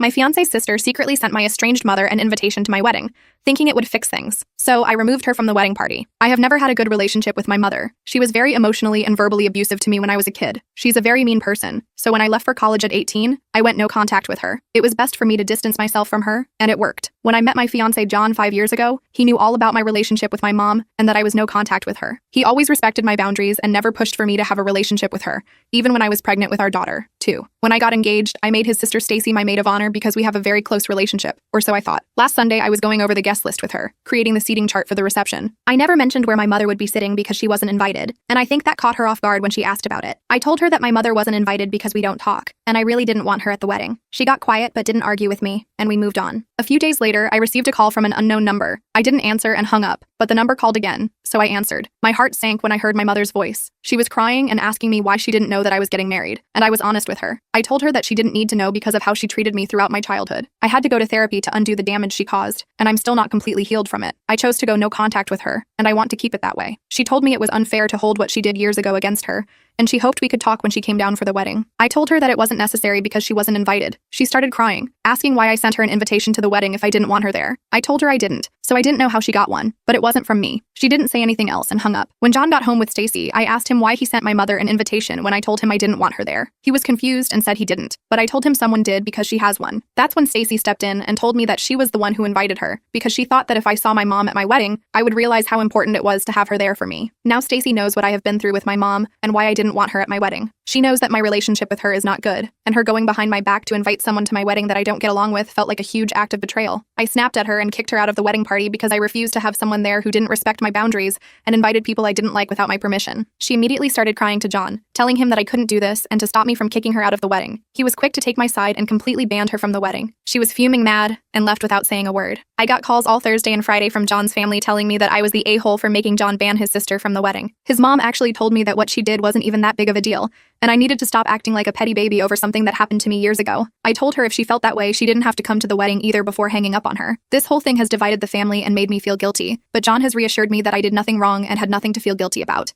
My fiance's sister secretly sent my estranged mother an invitation to my wedding, thinking it would fix things. So I removed her from the wedding party. I have never had a good relationship with my mother. She was very emotionally and verbally abusive to me when I was a kid. She's a very mean person. So when I left for college at 18, I went no contact with her. It was best for me to distance myself from her, and it worked. When I met my fiancé John 5 years ago, he knew all about my relationship with my mom and that I was no contact with her. He always respected my boundaries and never pushed for me to have a relationship with her, even when I was pregnant with our daughter, too. When I got engaged, I made his sister Stacy my maid of honor because we have a very close relationship, or so I thought. Last Sunday, I was going over the guest list with her, creating the seating chart for the reception. I never mentioned where my mother would be sitting because she wasn't invited, and I think that caught her off guard when she asked about it. I told her that my mother wasn't invited because we don't talk, and I really didn't want her at the wedding. She got quiet but didn't argue with me, and we moved on. A few days later, I received a call from an unknown number. I didn't answer and hung up, but the number called again, so I answered. My heart sank when I heard my mother's voice. She was crying and asking me why she didn't know that I was getting married, and I was honest with her. I told her that she didn't need to know because of how she treated me throughout my childhood. I had to go to therapy to undo the damage she caused, and I'm still not completely healed from it. I chose to go no contact with her, and I want to keep it that way. She told me it was unfair to hold what she did years ago against her, and she hoped we could talk when she came down for the wedding. I told her that it wasn't necessary because she wasn't invited. She started crying, asking why I sent her an invitation to the wedding if I didn't want her there. I told her I didn't, so I didn't know how she got one, but it wasn't from me. She didn't say anything else and hung up. When John got home with Stacy, I asked him why he sent my mother an invitation when I told him I didn't want her there. He was confused and said he didn't, but I told him someone did because she has one. That's when Stacy stepped in and told me that she was the one who invited her because she thought that if I saw my mom at my wedding, I would realize how important it was to have her there for me. Now Stacy knows what I have been through with my mom and why I didn't want her at my wedding. She knows that my relationship with her is not good, and her going behind my back to invite someone to my wedding that I don't get along with felt like a huge act of betrayal. I snapped at her and kicked her out of the wedding party because I refused to have someone there who didn't respect my boundaries and invited people I didn't like without my permission. She immediately started crying to John, telling him that I couldn't do this and to stop me from kicking her out of the wedding. He was quick to take my side and completely banned her from the wedding. She was fuming mad and left without saying a word. I got calls all Thursday and Friday from John's family telling me that I was the a-hole for making John ban his sister from the wedding. His mom actually told me that what she did wasn't even that big of a deal, and I needed to stop acting like a petty baby over something that happened to me years ago. I told her if she felt that way, she didn't have to come to the wedding either before hanging up on her. This whole thing has divided the family and made me feel guilty, but John has reassured me that I did nothing wrong and had nothing to feel guilty about.